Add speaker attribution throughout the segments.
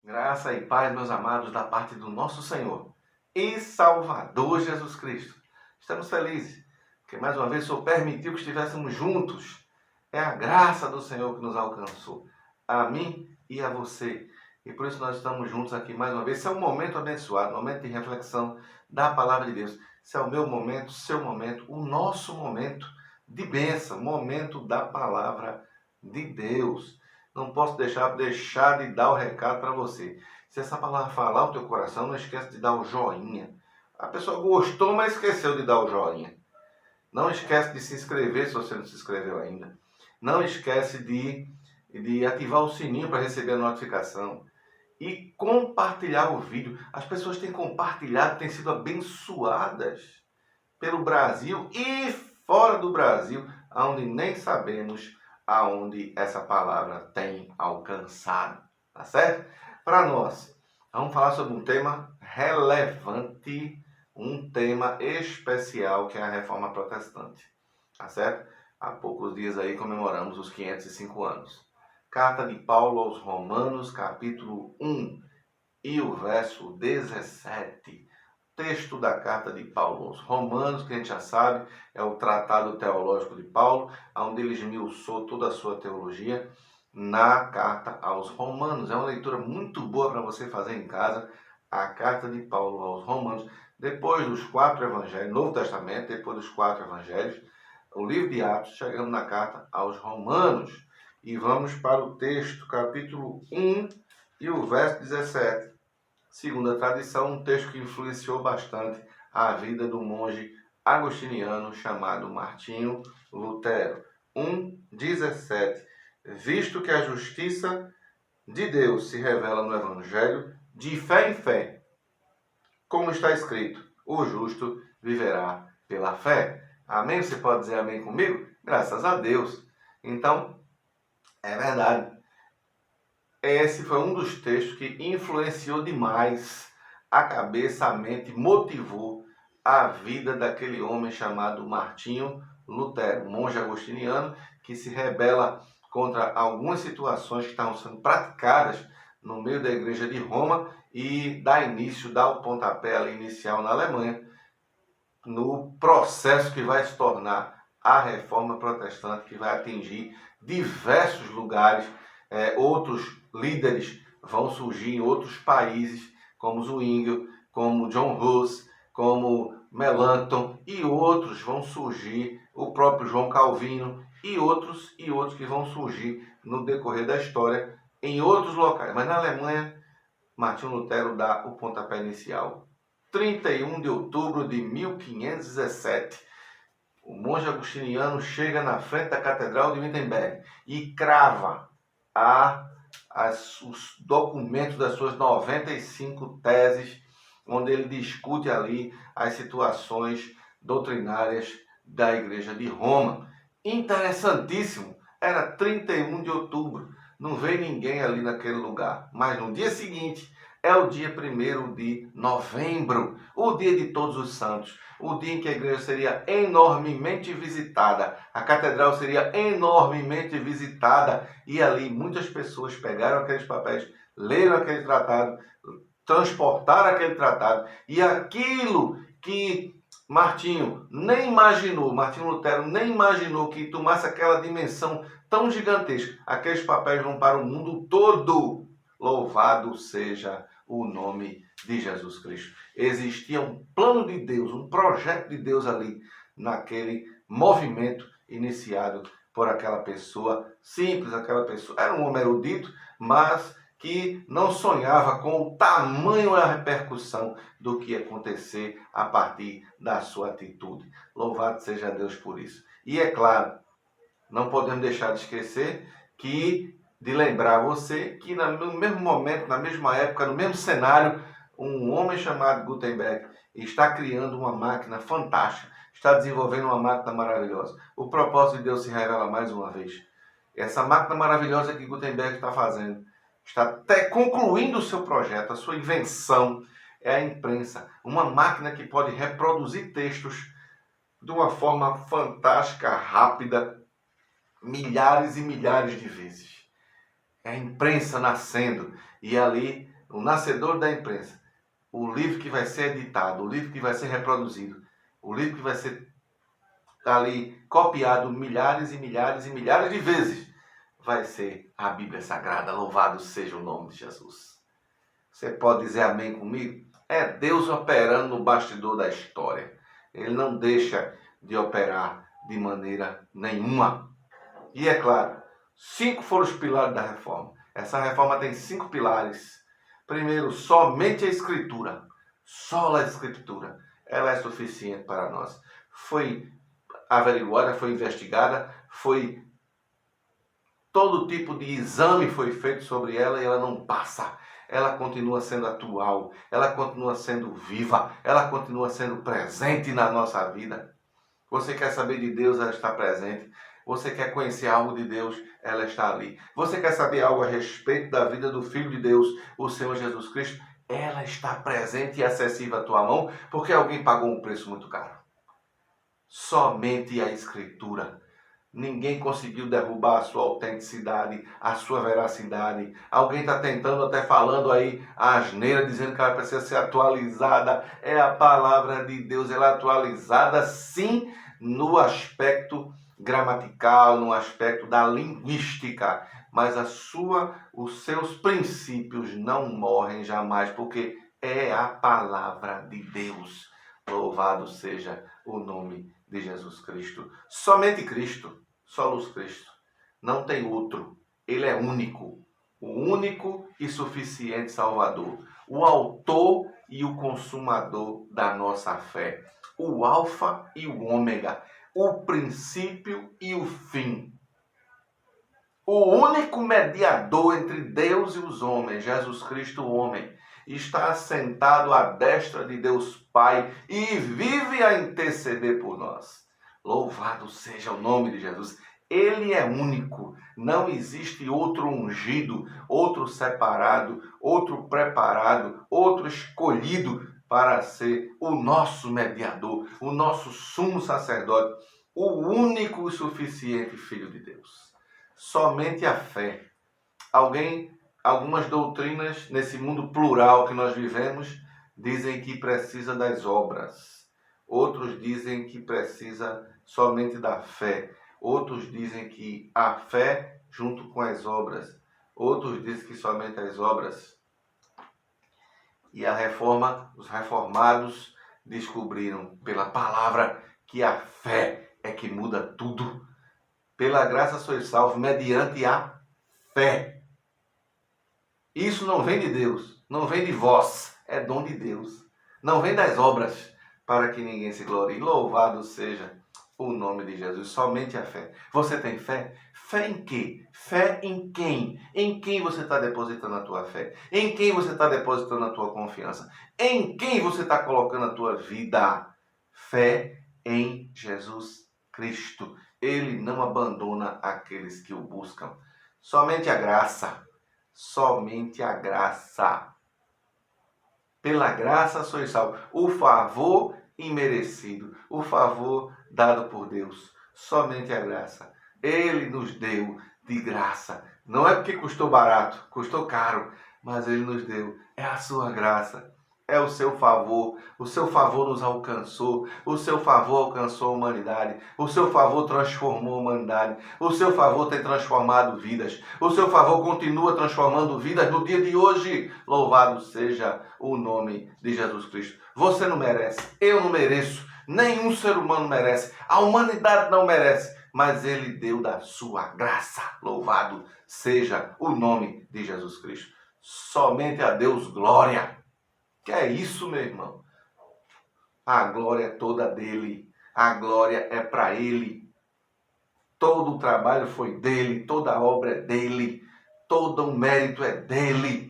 Speaker 1: Graça e paz, meus amados, da parte do nosso Senhor e Salvador Jesus Cristo. Estamos felizes, porque mais uma vez o Senhor permitiu que estivéssemos juntos. É a graça do Senhor que nos alcançou, a mim e a você. E por isso nós estamos juntos aqui mais uma vez. Esse é um momento abençoado, momento de reflexão da palavra de Deus. Esse é o meu momento, seu momento, o nosso momento de bênção, momento da palavra de Deus. Não posso deixar de dar o recado para você. Se essa palavra falar o teu coração, não esquece de dar o joinha. A pessoa gostou, mas esqueceu de dar o joinha. Não esquece de se inscrever se você não se inscreveu ainda. Não esquece de ativar o sininho para receber a notificação. E compartilhar o vídeo. As pessoas têm compartilhado, têm sido abençoadas pelo Brasil e fora do Brasil, onde nem sabemos aonde essa palavra tem alcançado, tá certo? Para nós, vamos falar sobre um tema relevante, um tema especial que é a Reforma Protestante, tá certo? Há poucos dias aí comemoramos os 505 anos. Carta de Paulo aos Romanos, capítulo 1 e o verso 17. Texto da carta de Paulo aos Romanos, que a gente já sabe, é o tratado teológico de Paulo, onde ele esmiuçou toda a sua teologia na carta aos Romanos. É uma leitura muito boa para você fazer em casa, a carta de Paulo aos Romanos, depois dos 4 evangelhos, Novo Testamento, depois dos 4 evangelhos, o livro de Atos, chegando na carta aos Romanos. E vamos para o texto, capítulo 1 e o verso 17. Segundo a tradição, um texto que influenciou bastante a vida do monge agostiniano chamado Martinho Lutero. 1:17. Visto que a justiça de Deus se revela no Evangelho de fé em fé, como está escrito, o justo viverá pela fé. Amém? Você pode dizer amém comigo? Graças a Deus. Então, é verdade. Esse foi um dos textos que influenciou demais a cabeça, a mente, motivou a vida daquele homem chamado Martinho Lutero, monge agostiniano, que se rebela contra algumas situações que estavam sendo praticadas no meio da igreja de Roma e dá o pontapé ali inicial na Alemanha, no processo que vai se tornar a Reforma Protestante, que vai atingir diversos lugares. Outros líderes vão surgir em outros países, como Zwingli, como John Hus, como Melanchthon, e outros vão surgir, o próprio João Calvino, e outros que vão surgir no decorrer da história em outros locais. Mas na Alemanha, Martinho Lutero dá o pontapé inicial. 31 de outubro de 1517, o monge agostiniano chega na frente da Catedral de Wittenberg e crava os documentos das suas 95 teses, onde ele discute ali as situações doutrinárias da Igreja de Roma. Interessantíssimo, era 31 de outubro, não veio ninguém ali naquele lugar, mas no dia seguinte é o dia 1º de novembro, o dia de Todos os Santos, o dia em que a igreja seria enormemente visitada, a catedral seria enormemente visitada, e ali muitas pessoas pegaram aqueles papéis, leram aquele tratado, transportaram aquele tratado, e aquilo que Martinho Lutero nem imaginou que tomasse aquela dimensão tão gigantesca, aqueles papéis vão para o mundo todo. Louvado seja o nome de Jesus Cristo. Existia um plano de Deus, um projeto de Deus ali, naquele movimento iniciado por aquela pessoa simples, aquela pessoa. Era um homem erudito, mas que não sonhava com o tamanho e a repercussão do que ia acontecer a partir da sua atitude. Louvado seja Deus por isso. E é claro, não podemos deixar de esquecer de lembrar você que no mesmo momento, na mesma época, no mesmo cenário, um homem chamado Gutenberg está criando uma máquina fantástica, está desenvolvendo uma máquina maravilhosa. O propósito de Deus se revela mais uma vez. Essa máquina maravilhosa que Gutenberg está fazendo, está até concluindo o seu projeto, a sua invenção é a imprensa. Uma máquina que pode reproduzir textos de uma forma fantástica, rápida, milhares e milhares de vezes. É a imprensa nascendo, e ali o nascedor da imprensa, o livro que vai ser editado, o livro que vai ser reproduzido, o livro que vai ser ali copiado milhares e milhares e milhares de vezes, vai ser a Bíblia Sagrada. Louvado seja o nome de Jesus. Você pode dizer amém comigo? É Deus operando no bastidor da história. Ele não deixa de operar de maneira nenhuma. E é claro, 5 foram os pilares da reforma. Essa reforma tem 5 pilares. Primeiro, somente a Escritura. Só a Escritura. Ela é suficiente para nós. Foi averiguada, foi investigada, todo tipo de exame foi feito sobre ela e ela não passa. Ela continua sendo atual, ela continua sendo viva, ela continua sendo presente na nossa vida. Você quer saber de Deus, ela está presente. Você quer conhecer algo de Deus, ela está ali. Você quer saber algo a respeito da vida do Filho de Deus, o Senhor Jesus Cristo, ela está presente e acessível à tua mão, porque alguém pagou um preço muito caro. Somente a Escritura. Ninguém conseguiu derrubar a sua autenticidade, a sua veracidade. Alguém está tentando, até falando aí a asneira, dizendo que ela precisa ser atualizada. É a palavra de Deus, ela é atualizada sim no aspecto gramatical, no aspecto da linguística. Mas os seus princípios não morrem jamais, porque é a palavra de Deus. Louvado seja o nome de Jesus Cristo. Somente Cristo, solos Cristo. Não tem outro. Ele é único. O único e suficiente Salvador. O autor e o consumador da nossa fé. O alfa e o ômega. O princípio e o fim. O único mediador entre Deus e os homens, Jesus Cristo, o homem, está assentado à destra de Deus Pai e vive a interceder por nós. Louvado seja o nome de Jesus. Ele é único. Não existe outro ungido, outro separado, outro preparado, outro escolhido para ser o nosso mediador, o nosso sumo sacerdote, o único e suficiente Filho de Deus. Somente a fé. Algumas doutrinas nesse mundo plural que nós vivemos dizem que precisa das obras. Outros dizem que precisa somente da fé. Outros dizem que a fé junto com as obras. Outros dizem que somente as obras. E a reforma, os reformados descobriram pela palavra que a fé é que muda tudo. Pela graça sois salvos mediante a fé. Isso não vem de Deus, não vem de vós, é dom de Deus. Não vem das obras, para que ninguém se glorie. Louvado seja o nome de Jesus, somente a fé. Você tem fé? Fé em quê? Fé em quem? Em quem você está depositando a tua fé? Em quem você está depositando a tua confiança? Em quem você está colocando a tua vida? Fé em Jesus Cristo. Ele não abandona aqueles que o buscam. Somente a graça. Somente a graça. Pela graça sois salvos. O favor imerecido. O favor dado por Deus. Somente a graça. Ele nos deu de graça. Não é porque custou barato, custou caro, mas Ele nos deu. É a sua graça. É o seu favor nos alcançou, o seu favor alcançou a humanidade, o seu favor transformou a humanidade, o seu favor tem transformado vidas, o seu favor continua transformando vidas no dia de hoje. Louvado seja o nome de Jesus Cristo. Você não merece, eu não mereço, nenhum ser humano merece, a humanidade não merece, mas Ele deu da sua graça. Louvado seja o nome de Jesus Cristo. Somente a Deus glória. Que é isso, meu irmão? A glória é toda dele. A glória é para ele. Todo o trabalho foi dele. Toda a obra é dele. Todo o mérito é dele.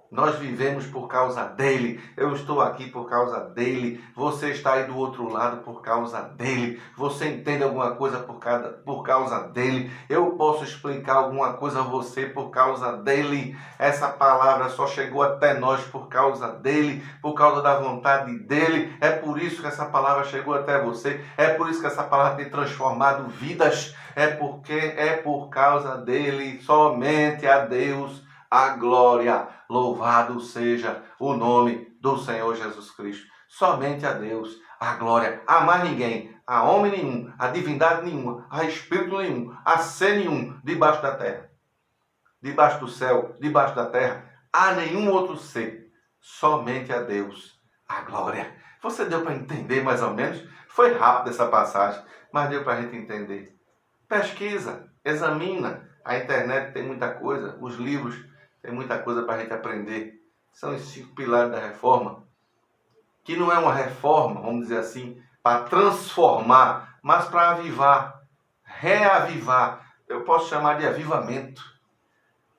Speaker 1: Nós vivemos por causa dele. Eu estou aqui por causa dele. Você está aí do outro lado por causa dele. Você entende alguma coisa por causa dele. Eu posso explicar alguma coisa a você por causa dele. Essa palavra só chegou até nós por causa dele, por causa da vontade dele. É por isso que essa palavra chegou até você. É por isso que essa palavra tem transformado vidas. É por causa dele. Somente a Deus a glória. Louvado seja o nome do Senhor Jesus Cristo. Somente a Deus a glória. A mais ninguém, a homem nenhum, a divindade nenhuma, a espírito nenhum, a ser nenhum debaixo da terra, debaixo do céu, debaixo da terra, a nenhum outro ser. Somente a Deus a glória. Você deu para entender mais ou menos? Foi rápido essa passagem, mas deu para a gente entender. Pesquisa, examina. A internet tem muita coisa, os livros tem muita coisa para a gente aprender. São os 5 pilares da reforma, que não é uma reforma, vamos dizer assim, para transformar, mas para avivar, reavivar. Eu posso chamar de avivamento.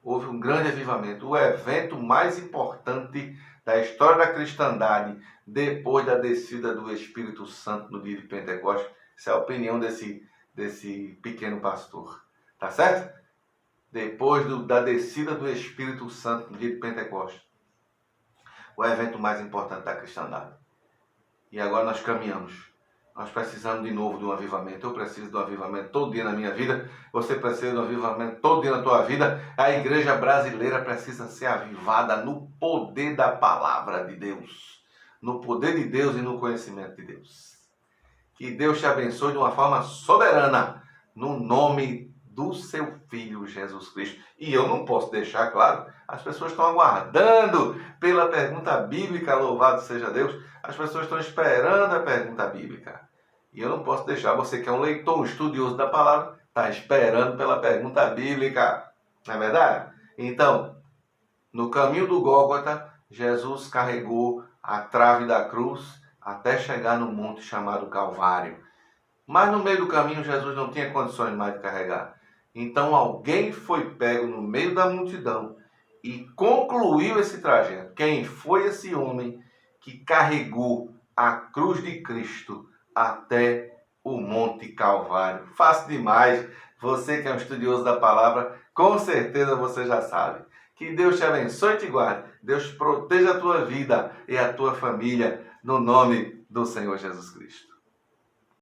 Speaker 1: Houve um grande avivamento, o evento mais importante da história da cristandade, depois da descida do Espírito Santo no dia de Pentecostes. Essa é a opinião desse pequeno pastor. Tá certo? Depois da descida do Espírito Santo no dia de Pentecostes. O evento mais importante da cristandade. E agora nós caminhamos. Nós precisamos de novo de um avivamento. Eu preciso de um avivamento todo dia na minha vida. Você precisa de um avivamento todo dia na tua vida. A igreja brasileira precisa ser avivada no poder da palavra de Deus. No poder de Deus e no conhecimento de Deus. Que Deus te abençoe de uma forma soberana. No nome do seu Filho Jesus Cristo. E eu não posso deixar, claro, as pessoas estão aguardando pela pergunta bíblica, louvado seja Deus. As pessoas estão esperando a pergunta bíblica. E eu não posso deixar, você que é um leitor, um estudioso da palavra, está esperando pela pergunta bíblica. Não é verdade? Então, no caminho do Gólgota, Jesus carregou a trave da cruz até chegar no monte chamado Calvário. Mas no meio do caminho, Jesus não tinha condições mais de carregar. Então alguém foi pego no meio da multidão e concluiu esse trajeto. Quem foi esse homem que carregou a cruz de Cristo até o Monte Calvário? Fácil demais. Você que é um estudioso da palavra, com certeza você já sabe. Que Deus te abençoe e te guarde. Deus proteja a tua vida e a tua família, no nome do Senhor Jesus Cristo.